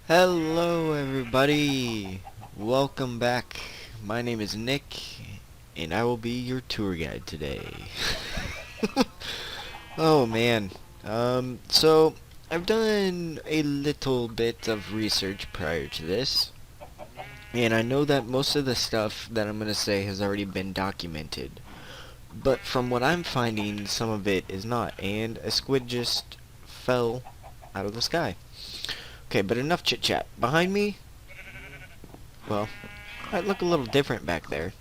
Hello everybody! Welcome back. My name is Nick, and I will be your tour guide today. Oh man. So I've done a little bit of research prior to this, and I know that most of the stuff that I'm gonna say has already been documented. But from what I'm finding, some of it is not, and a squid just fell out of the sky. Okay, but enough chit chat. Behind me, well, might look a little different back there.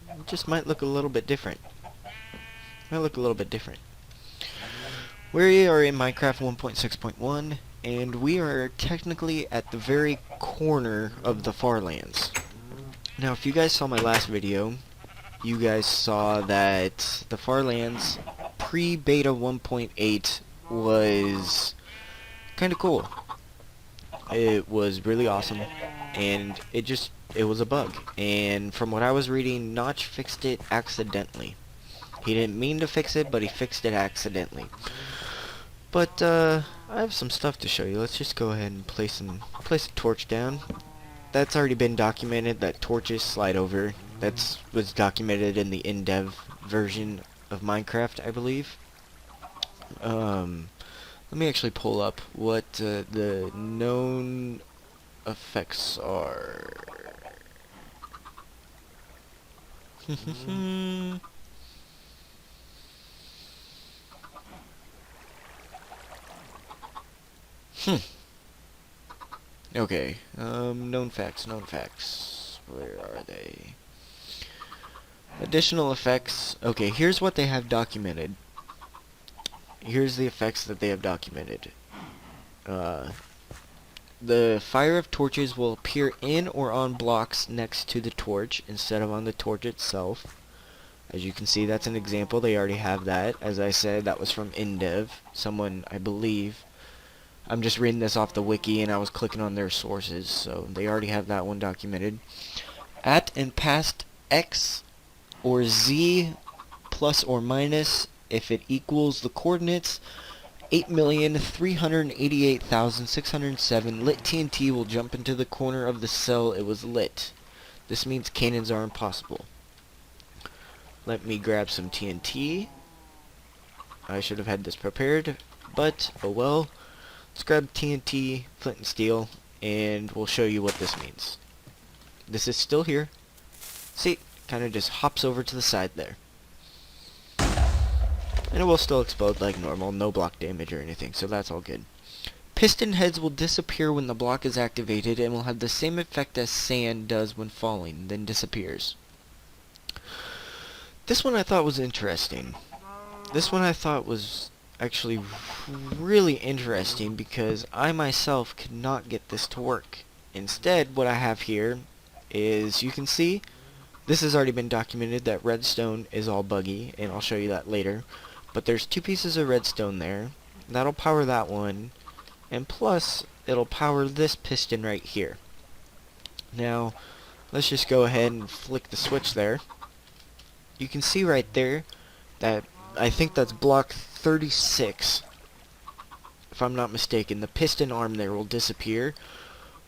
It just might look a little bit different. Might look a little bit different. We are in Minecraft 1.6.1, and we are technically at the very corner of the Farlands. Now, if you guys saw my last video, you guys saw that the Farlands pre-beta 1.8 was kind of cool. It was really awesome, and it was a bug. And from what I was reading, Notch fixed it accidentally. He didn't mean to fix it, but he fixed it accidentally. But I have some stuff to show you. Let's just go ahead and place a torch down. That's already been documented, that torches slide over. That's was documented in the in-dev version of Minecraft, I believe. Let me actually pull up what the known effects are. Okay, known facts, known facts. Where are they? Additional effects. Okay, here's what they have documented. Here's the effects that they have documented. Uh, the fire of torches will appear in or on blocks next to the torch instead of on the torch itself. As you can see, that's an example. They already have that. As I said, that was from InDev. Someone, I believe. I'm just reading this off the wiki, and I was clicking on their sources, so they already have that one documented. At and past X or Z plus or minus if it equals the coordinates 8,388,607 lit TNT will jump into the corner of the cell it was lit. This means cannons are impossible. Let me grab some TNT. I should have had this prepared, but oh well. Let's grab TNT, flint and steel, and we'll show you what this means. This is still here. See, kind of just hops over to the side there. And it will still explode like normal, no block damage or anything, so that's all good. Piston heads will disappear when the block is activated and will have the same effect as sand does when falling, then disappears. This one I thought was interesting. This one I thought was actually really interesting because I myself could not get this to work. Instead, what I have here is, you can see, this has already been documented that redstone is all buggy, and I'll show you that later. But there's two pieces of redstone there. That'll power that one, and plus, it'll power this piston right here. Now, let's just go ahead and flick the switch there. You can see right there that I think that's block 36, if I'm not mistaken. The piston arm there will disappear,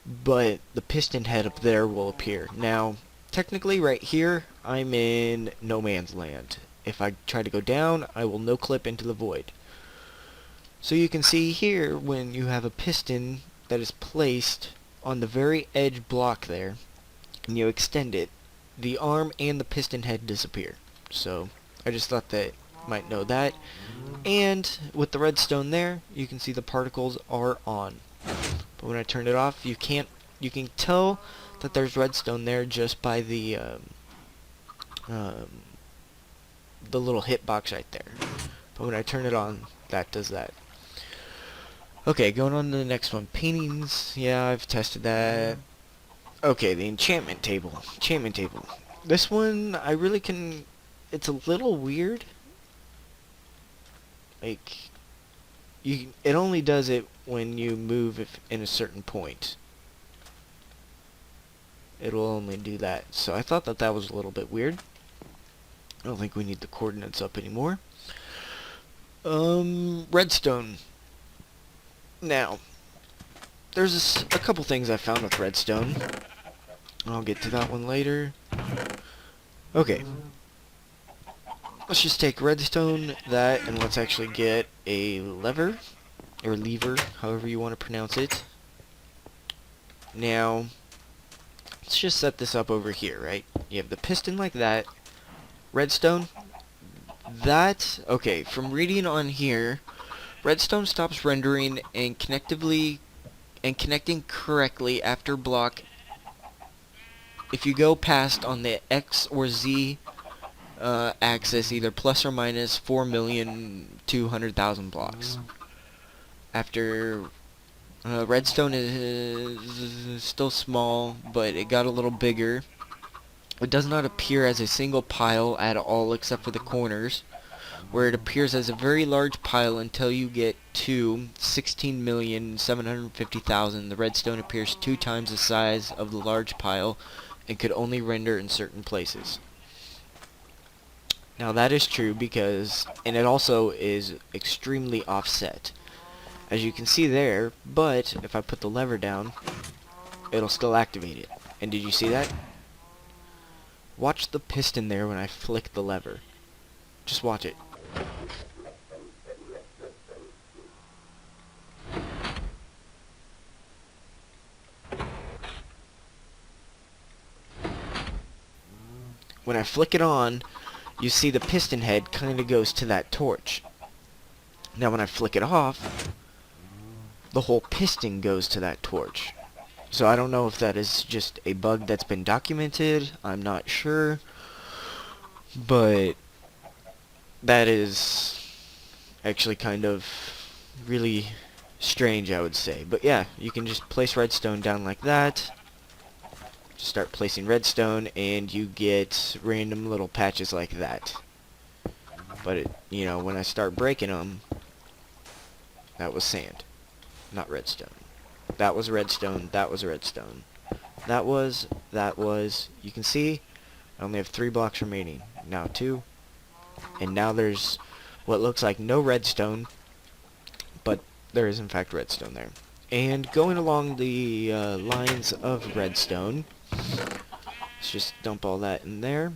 but the piston head up there will appear. Now, technically right here, I'm in no man's land. If I try to go down, I will no clip into the void. So you can see here, when you have a piston that is placed on the very edge block there, and you extend it, the arm and the piston head disappear. So, I just thought that might know that. And with the redstone there, you can see the particles are on. But when I turn it off, you can tell that there's redstone there just by the little hitbox right there. But when I turn it on, that does that. Okay, going on to the next one. Paintings, yeah, I've tested that. Okay, the enchantment table. Enchantment table. This one, I really can... It's a little weird. Like, it only does it when you move in a certain point. It'll only do that. So I thought that was a little bit weird. I don't think we need the coordinates up anymore. Redstone. Now, there's a couple things I found with redstone. I'll get to that one later. Okay. Let's just take redstone, that, and let's actually get a lever, or lever, however you want to pronounce it. Now, let's just set this up over here, right? You have the piston like that, redstone, that, okay, from reading on here, redstone stops rendering and connecting correctly after block if you go past on the X or Z axis, either plus or minus 4,200,000 blocks. After redstone is still small, but it got a little bigger. It does not appear as a single pile at all except for the corners, where it appears as a very large pile until you get to 16,750,000. The redstone appears 2 times the size of the large pile and could only render in certain places. Now that is true because, and it also is extremely offset, as you can see there, but if I put the lever down, it'll still activate it. And did you see that? Watch the piston there when I flick the lever. Just watch it. When I flick it on, you see the piston head kind of goes to that torch. Now when I flick it off, the whole piston goes to that torch. So I don't know if that is just a bug that's been documented, I'm not sure, but that is actually kind of really strange, I would say. But yeah, you can just place redstone down like that. Just start placing redstone and you get random little patches like that. But it, you know, when I start breaking them, that was sand, not redstone. That was redstone, that was redstone. That was, you can see, I only have 3 blocks remaining. Now 2, and now there's what looks like no redstone, but there is in fact redstone there. And going along the lines of redstone, let's just dump all that in there.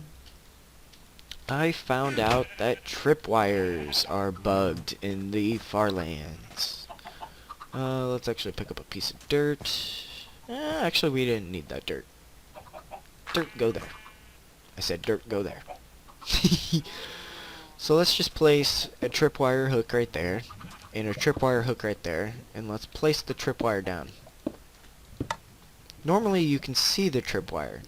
I found out that tripwires are bugged in the Farlands. Let's actually pick up a piece of dirt. Actually, we didn't need that dirt. Dirt, go there. I said dirt, go there. So let's just place a tripwire hook right there, and a tripwire hook right there, and let's place the tripwire down. Normally you can see the tripwire,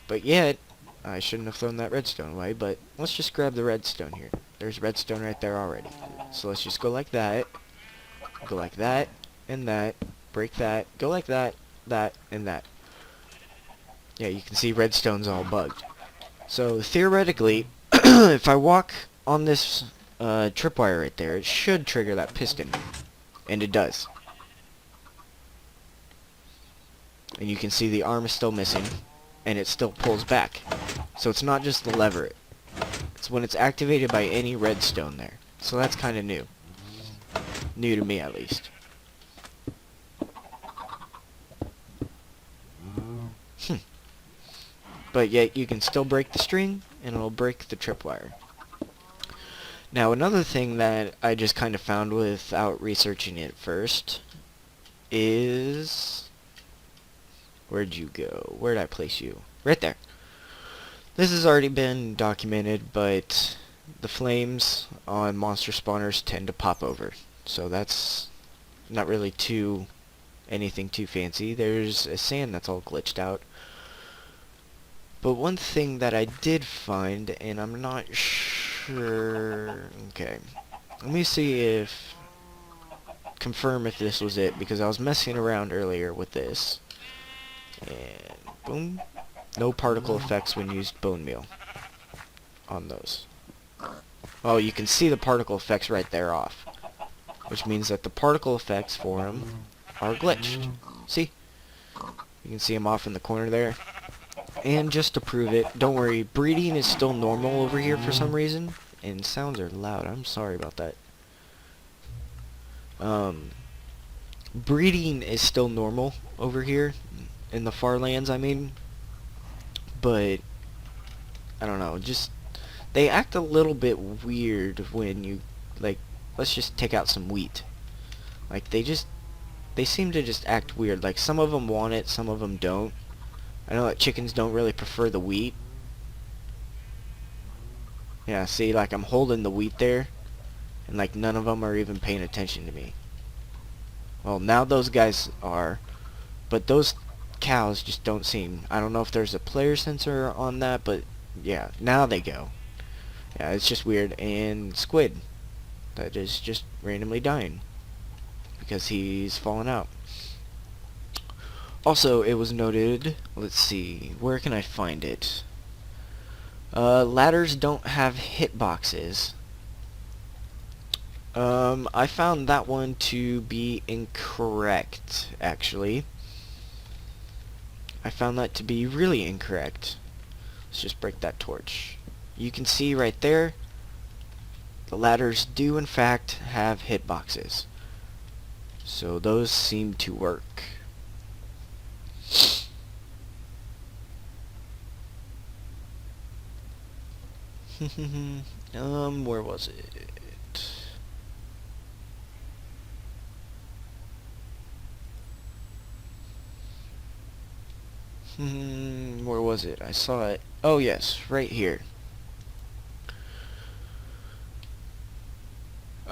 but yet, I shouldn't have thrown that redstone away, but let's just grab the redstone here. There's redstone right there already. So let's just go like that, and that, break that, go like that, that, and that. Yeah, you can see redstone's all bugged. So theoretically, if I walk on this tripwire right there, it should trigger that piston, and it does. And you can see the arm is still missing, and it still pulls back. So it's not just the lever. It's when it's activated by any redstone there. So that's kind of new. New to me, at least. But yet you can still break the string, and it'll break the tripwire. Now another thing that I just kind of found without researching it first is... Where'd you go? Where'd I place you? Right there. This has already been documented, but the flames on monster spawners tend to pop over. So that's not really anything too fancy. There's a sand that's all glitched out. But one thing that I did find, and I'm not sure... Okay. Let me see if... confirm if this was it, because I was messing around earlier with this. And boom. No particle effects when used bone meal on those. Oh, you can see the particle effects right there off, which means that the particle effects for them are glitched. See? You can see them off in the corner there. And just to prove it, don't worry, breeding is still normal over here for some reason, and sounds are loud. I'm sorry about that. Breeding is still normal over here in the far lands, I mean, but I don't know, just they act a little bit weird when you, like, let's just take out some wheat. Like, they seem to just act weird. Like, some of them want it, some of them don't. I know that chickens don't really prefer the wheat. Yeah, see, like, I'm holding the wheat there, and, like, none of them are even paying attention to me. Well, now those guys are, but those cows just don't seem... I don't know if there's a player sensor on that, but, yeah, now they go. Yeah, it's just weird. And Squid, that is just randomly dying because he's fallen out. Also, it was noted, let's see, where can I find it? Ladders don't have hitboxes. I found that one to be incorrect, actually. I found that to be really incorrect. Let's just break that torch. You can see right there, the ladders do in fact have hitboxes. So those seem to work. Where was it? Where was it? I saw it. Oh yes, right here.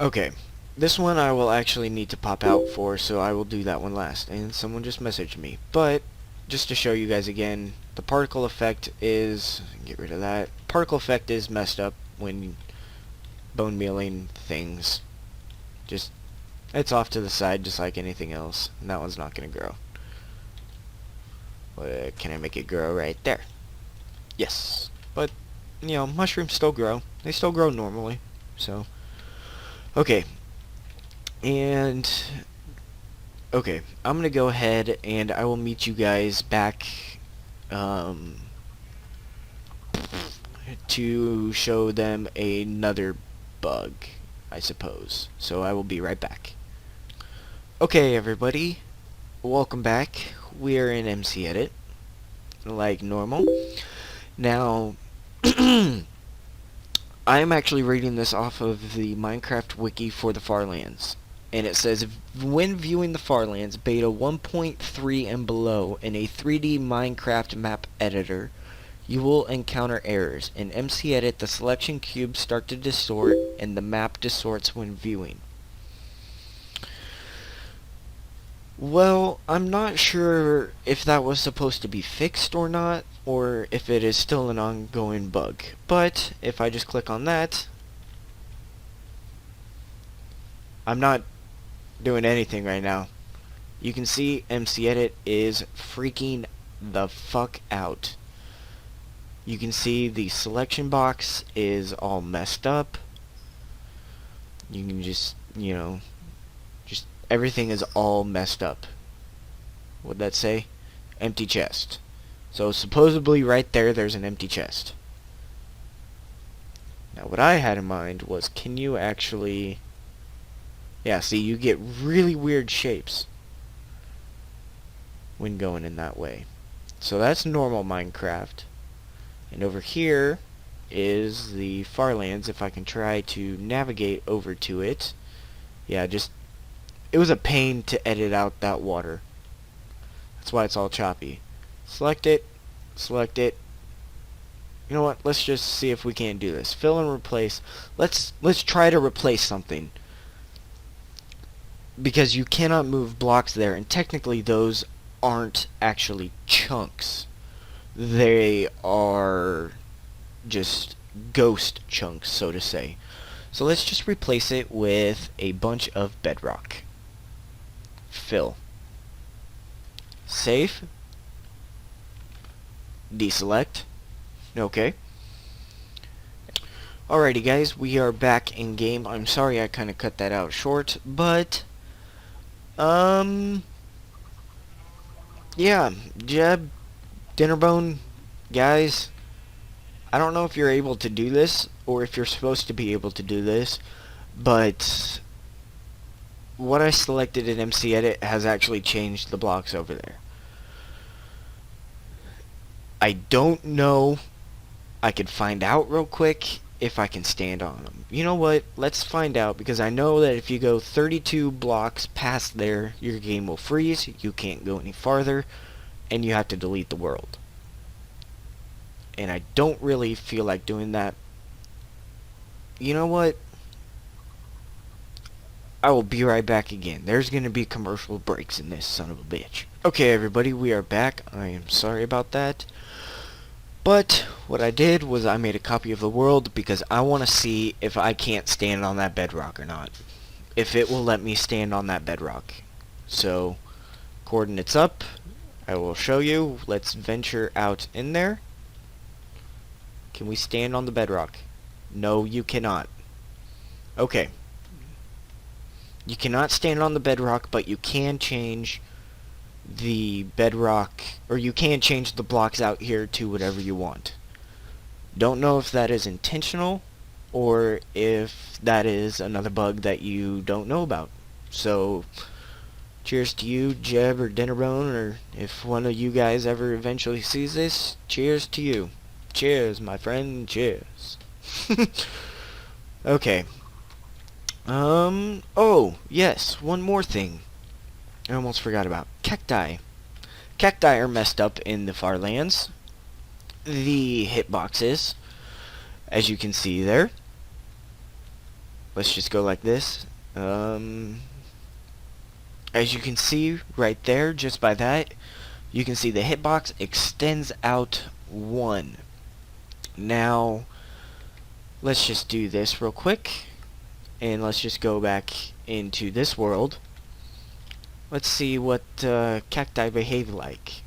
Okay. This one I will actually need to pop out for, so I will do that one last. And someone just messaged me. But, just to show you guys again, the particle effect is... Get rid of that. Particle effect is messed up when bone mealing things. Just, it's off to the side just like anything else. And that one's not going to grow. But, can I make it grow right there? Yes. But, you know, mushrooms still grow. They still grow normally. So, okay. And, okay, I'm going to go ahead and I will meet you guys back to show them another bug, I suppose. So I will be right back. Okay, everybody, welcome back. We are in MC Edit, like normal. Now, I am actually reading this off of the Minecraft wiki for the Farlands. And it says, when viewing the Farlands beta 1.3 and below in a 3D Minecraft map editor, you will encounter errors. In MC Edit, the selection cubes start to distort, and the map distorts when viewing. Well, I'm not sure if that was supposed to be fixed or not, or if it is still an ongoing bug. But, if I just click on that, I'm not doing anything right now. You can see MC Edit is freaking the fuck out. You can see the selection box is all messed up. You can just, you know, just everything is all messed up. What'd that say? Empty chest. So supposedly right there, there's an empty chest. Now what I had in mind was, can you actually... Yeah, see, you get really weird shapes when going in that way. So that's normal Minecraft. And over here is the Farlands. If I can try to navigate over to it. Yeah, just... It was a pain to edit out that water. That's why it's all choppy. Select it. Select it. You know what? Let's just see if we can't do this. Fill and replace. Let's try to replace something. Because you cannot move blocks there, and technically those aren't actually chunks. They are just ghost chunks, so to say. So let's just replace it with a bunch of bedrock. Fill. Save. Deselect. Okay. Alrighty guys, we are back in game. I'm sorry I kind of cut that out short, but yeah, Jeb, Dinnerbone, guys, I don't know if you're able to do this, or if you're supposed to be able to do this, but what I selected in MC Edit has actually changed the blocks over there. I don't know. I could find out real quick if I can stand on them. You know what? Let's find out, because I know that if you go 32 blocks past there, your game will freeze, you can't go any farther, and you have to delete the world. And I don't really feel like doing that. You know what? I will be right back again. There's going to be commercial breaks in this son of a bitch. Okay, everybody, we are back. I am sorry about that. But what I did was I made a copy of the world because I want to see if I can't stand on that bedrock or not. If it will let me stand on that bedrock. So, coordinates up. I will show you. Let's venture out in there. Can we stand on the bedrock? No, you cannot. Okay. You cannot stand on the bedrock, but you can change the bedrock, or you can change the blocks out here to whatever you want. Don't know if that is intentional, or if that is another bug that you don't know about. So, cheers to you, Jeb or Dinnerbone, or if one of you guys ever eventually sees this, cheers to you. Cheers, my friend, cheers. Okay. Oh, yes, one more thing I almost forgot about. Cacti. Cacti are messed up in the far lands. The hitboxes, as you can see there. Let's just go like this. As you can see right there, just by that, you can see the hitbox extends out 1. Now, let's just do this real quick. And let's just go back into this world. Let's see what cacti behave like.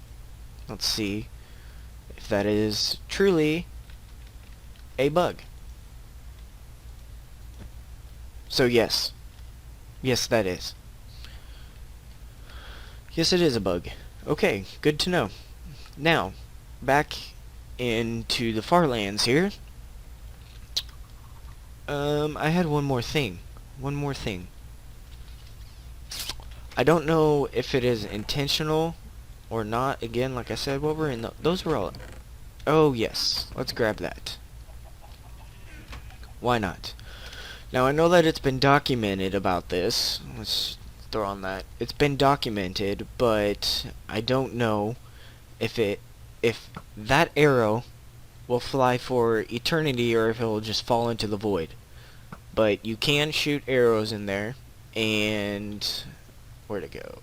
Let's see if that is truly a bug. So yes. Yes, that is. Yes, it is a bug. Okay, good to know. Now, back into the far lands here. I had one more thing. One more thing. I don't know if it is intentional or not. Again, like I said, what were in those were all... Oh, yes. Let's grab that. Why not? Now, I know that it's been documented about this. Let's throw on that. It's been documented, but I don't know if that arrow will fly for eternity or if it will just fall into the void. But you can shoot arrows in there, and where'd it go?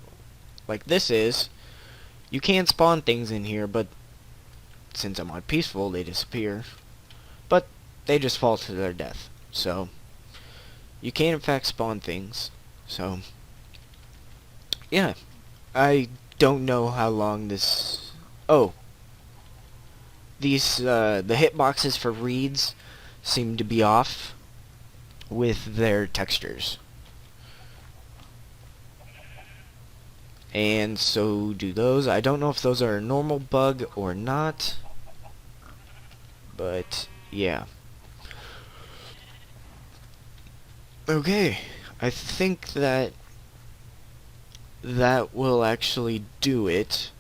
Like this is, you can spawn things in here, but since I'm on peaceful, they disappear. But they just fall to their death. So you can in fact spawn things. So yeah, I don't know how long this. Oh, these the hitboxes for reeds seem to be off with their textures. And so do those. I don't know if those are a normal bug or not. But, yeah. Okay. I think that will actually do it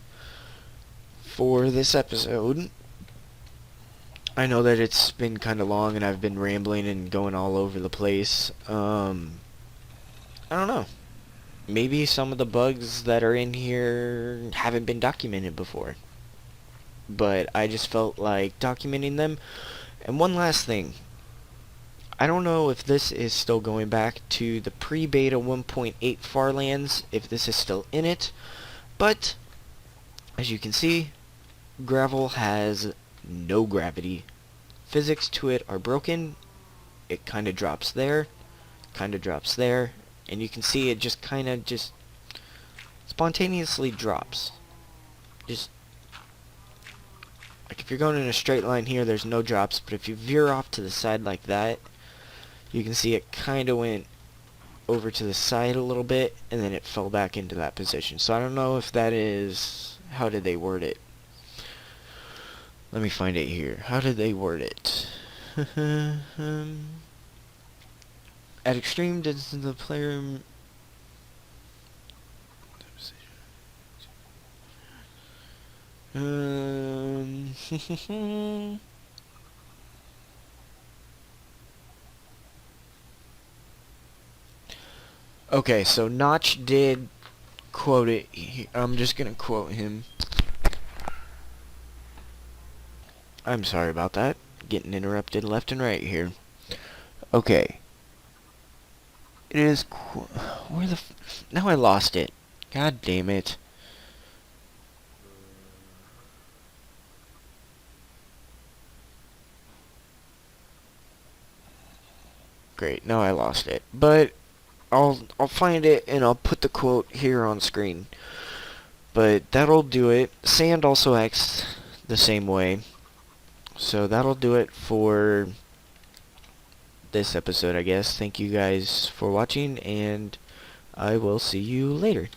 for this episode. I know that it's been kind of long and I've been rambling and going all over the place. I don't know. Maybe some of the bugs that are in here haven't been documented before. But I just felt like documenting them. And one last thing. I don't know if this is still going back to the pre-beta 1.8 Farlands, if this is still in it. But, as you can see, gravel has no gravity. Physics to it are broken. It kind of drops there, kind of drops there, and you can see it just kind of just spontaneously drops. Just like if you're going in a straight line here, there's no drops, but if you veer off to the side like that, you can see it kind of went over to the side a little bit, and then it fell back into that position. So I don't know if that is... How did they word it? Let me find it here. How did they word it? At extreme distance, the player Um, okay, so Notch did quote it. I'm just gonna quote him. I'm sorry about that. Getting interrupted left and right here. Okay. It is. Where the. Now I lost it. God damn it. Great. Now I lost it. But I'll find it and I'll put the quote here on screen. But that'll do it. Sand also acts the same way. So that'll do it for this episode, I guess. Thank you guys for watching, and I will see you later.